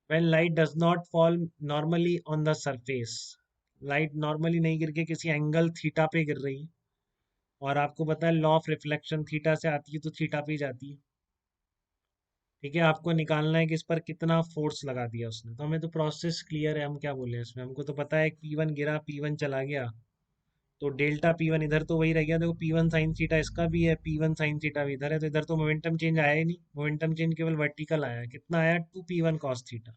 When light does not fall normally on the surface, light normally नहीं गिर के किसी एंगल थीटा पे गिर रही है, और आपको पता है लॉ ऑफ रिफ्लेक्शन थीटा से आती है तो थीटा पे ही जाती है। ठीक है, आपको निकालना है कि इस पर कितना फोर्स लगा दिया उसने। तो हमें तो प्रोसेस क्लियर है, हम क्या बोले इसमें, हमको तो पता है P1 गिरा, P1 चला गया, तो डेल्टा P1 इधर तो वही रह गया। देखो P1 साइन थीटा इसका भी है, P1 साइन थीटा भी इधर है, तो इधर तो मोमेंटम चेंज आया ही नहीं, मोमेंटम चेंज केवल वर्टिकल आया है। कितना आया? 2P1 cos theta.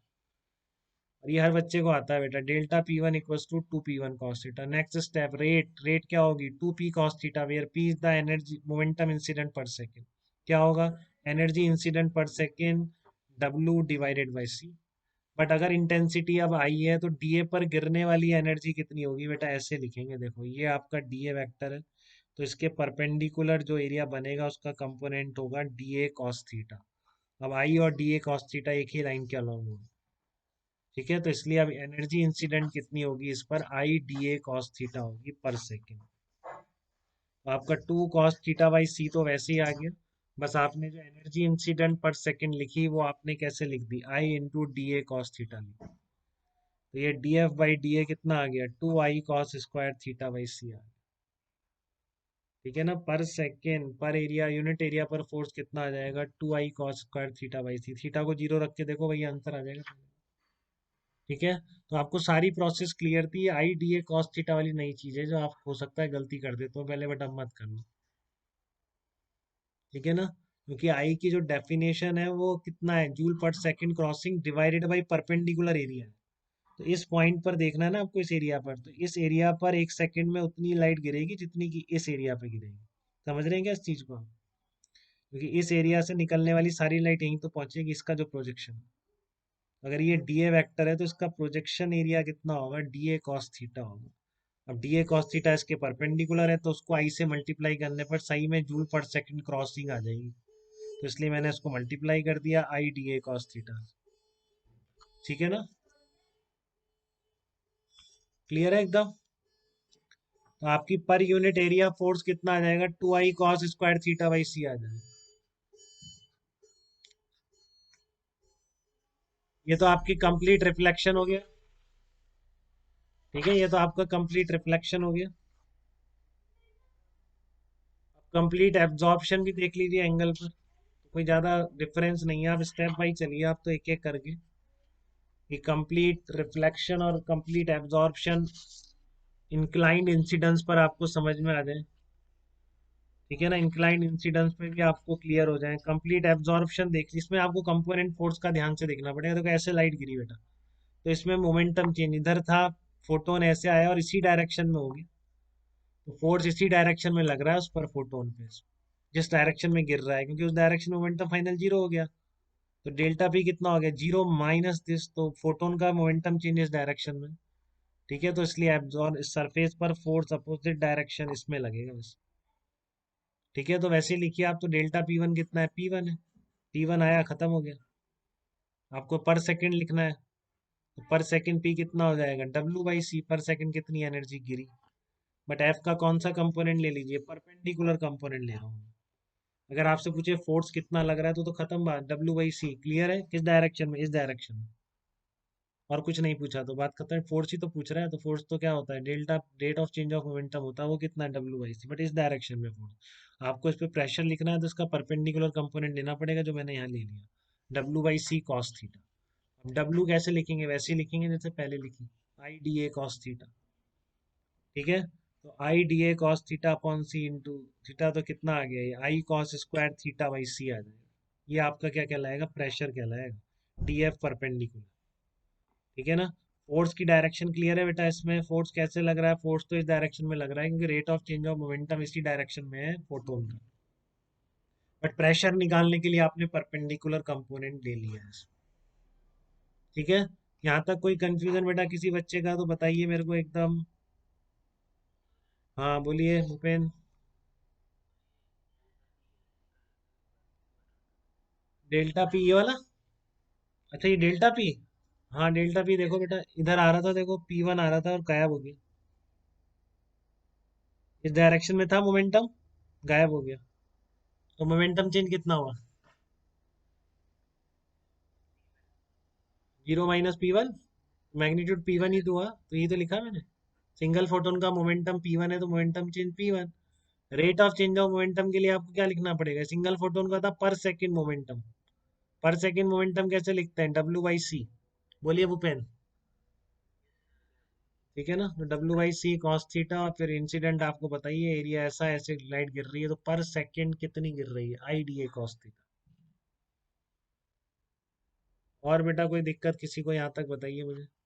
और ये हर बच्चे को आता है बेटा, delta P1 equals to 2P1 cos theta. Next step, rate क्या होगी? 2P cos theta, where P is the energy momentum incident पर सेकेंड। क्या होगा? एनर्जी इंसिडेंट पर सेकेंड, W divided by C। But अगर इंटेंसिटी अब आई है तो डीए पर गिरने वाली एनर्जी कितनी होगी बेटा? ऐसे लिखेंगे, देखो ये आपका डीए वेक्टर है, तो इसके परपेंडिकुलर जो एरिया बनेगा उसका कंपोनेंट होगा डीए कॉस थीटा। अब आई और डीए कॉस थीटा एक ही लाइन के अलॉन्ग होगी। ठीक है, तो इसलिए अब एनर्जी इंसिडेंट कितनी होगी इस पर? आई डीए कॉस थीटा होगी पर सेकेंड। तो आपका 2 cos θ/c तो वैसे ही आ गया, बस आपने जो एनर्जी इंसिडेंट पर सेकेंड लिखी वो आपने कैसे लिख दी? I into D A cos theta लिखी। तो ये df/da कितना आ गया? 2i cos² θ/c आ गया। ठीक है ना, पर सेकेंड पर एरिया, यूनिट एरिया पर फोर्स कितना आ जाएगा? 2i cos² थीटा को जीरो रख के देखो, वही आंसर आ जाएगा। ठीक है, तो आपको सारी प्रोसेस क्लियर थी। आई डी ए कॉस थीटा वाली नई चीज है जो आप हो सकता है गलती कर दे, तो पहले बट अब मत करना। ठीक है ना, क्योंकि आई की जो डेफिनेशन है वो कितना है? जूल पर second crossing divided by perpendicular area है। तो इस पॉइंट पर देखना है ना आपको, इस एरिया पर, तो इस एरिया पर एक सेकंड में उतनी लाइट गिरेगी जितनी कि इस एरिया पे गिरेगी। समझ रहे हैं क्या इस चीज को? क्योंकि इस एरिया से निकलने वाली सारी लाइट यहीं तो पहुंचेगी, इसका जो प्रोजेक्शन, अगर ये डी ए वेक्टर है तो इसका प्रोजेक्शन एरिया कितना होगा? डी ए कॉस थीटा होगा। अब डी ए कॉस थीटा इसके परपेंडिकुलर है, तो उसको आई से मल्टीप्लाई करने पर सही में जूल पर सेकंड क्रॉसिंग आ जाएगी, तो इसलिए मैंने इसको मल्टीप्लाई कर दिया आई डी ए कॉस थीटा। ठीक है ना, क्लियर है एकदम? तो आपकी पर यूनिट एरिया फोर्स कितना आ जाएगा? 2i cos² θ/c आ जाएगा। ये तो आपकी कंप्लीट रिफ्लेक्शन हो गया। ठीक है, ये तो आपका कंप्लीट रिफ्लेक्शन हो गया। कंप्लीट एब्जॉर्प्शन भी देख लीजिए एंगल पर, तो कोई ज़्यादा डिफरेंस नहीं है। आप स्टेप बाई चलिए, आप तो एक एक करके, कि कंप्लीट रिफ्लेक्शन और कंप्लीट एब्जॉर्प्शन इंक्लाइंड इंसिडेंस पर आपको समझ में आ जाए। ठीक है ना, इंक्लाइंड इंसिडेंस पे भी आपको क्लियर हो जाए। कंप्लीट एब्जॉर्प्शन देख, इसमें आपको कंपोनेंट फोर्स का ध्यान से देखना पड़ेगा। देखो ऐसे लाइट गिरी बेटा, तो इसमें मोमेंटम चेंज इधर था, फोटोन ऐसे आया और इसी डायरेक्शन में होगी, तो फोर्स इसी डायरेक्शन में लग रहा है उस पर, फोटोन पे, जिस डायरेक्शन में गिर रहा है, क्योंकि उस डायरेक्शन में मोमेंटम फाइनल जीरो हो गया। तो डेल्टा पी कितना हो गया? जीरो माइनस दिस, तो फोटोन का मोमेंटम चेंज इस डायरेक्शन में। ठीक है, तो इसलिए एब्जॉर्ब सरफेस पर फोर्स अपोजिट डायरेक्शन इसमें लगेगा बस। ठीक है, तो वैसे ही लिखिए आप, तो डेल्टा P1 कितना है? P1 है, P1 आया, खत्म हो गया। आपको पर सेकंड लिखना है, तो पर सेकंड P कितना हो जाएगा? W/c, पर सेकंड कितनी एनर्जी गिरी। बट F का कौन सा कंपोनेंट ले लीजिए? परपेंडिकुलर कंपोनेंट ले रहा हूँ। अगर आपसे पूछे फोर्स कितना लग रहा है तो खत्म बात, W/c। क्लियर है? किस डायरेक्शन में? इस डायरेक्शन में, और कुछ नहीं पूछा तो बात खत्म। फोर्स ही तो पूछ रहा है, तो फोर्स तो क्या होता है? Delta, rate of change of momentum होता है, वो कितना है? W/c। बट इस डायरेक्शन में फोर्स, आपको इस पे प्रेशर लिखना है तो इसका परपेंडिकुलर कंपोनेंट लेना पड़ेगा, जो मैंने यहाँ ले लिया, W/c cos थीटा। अब W कैसे लिखेंगे? वैसे ही लिखेंगे जैसे पहले लिखी, I D A cos theta. ठीक है, तो I D A cos theta upon C into theta, तो कितना आ गया? ये I cos² θ/c आ जाएगा। ये आपका क्या कहलाएगा? प्रेशर कहलाएगा, डी एफ परपेंडिकुलर। ठीक है ना, फोर्स की डायरेक्शन क्लियर है बेटा? इसमें फोर्स कैसे लग रहा है? फोर्स तो इस डायरेक्शन में लग रहा है, क्योंकि rate of change of momentum इसी डायरेक्शन में है फोटोन का। बट प्रेशर निकालने के लिए आपने परपेंडिकुलर कंपोनेंट ले लिया है। ठीक है, यहाँ तक कोई कंफ्यूजन बेटा किसी बच्चे का? तो बताइए मेरे को एकदम। हाँ बोलिए भूपेन। डेल्टा पी ये वाला? अच्छा ये डेल्टा पी, हाँ डेल्टा पी देखो बेटा, इधर आ रहा था, देखो P1 आ रहा था और गायब हो गया। इस डायरेक्शन में था मोमेंटम, गायब हो गया। तो मोमेंटम चेंज कितना हुआ? Zero minus P1, magnitude P1 ही तो हुआ, तो ये तो लिखा मैंने। सिंगल फोटोन का मोमेंटम P1 है तो momentum change P1। Rate of change of momentum के लिए आपको क्या लिखना पड़ेगा? सिंगल फोटोन का था पर सेकंड मोमेंटम। पर सेकंड मोमेंटम कैसे लिखते हैं? W/c। बोलिए भूपेन। ठीक है ना, तो W/c cos थीटा, और फिर इंसिडेंट आपको बताइए एरिया ऐसा, ऐसे लाइट गिर रही है तो पर सेकंड कितनी गिर रही है, IDA cos थीटा। और बेटा कोई दिक्कत किसी को यहाँ तक बताइए मुझे।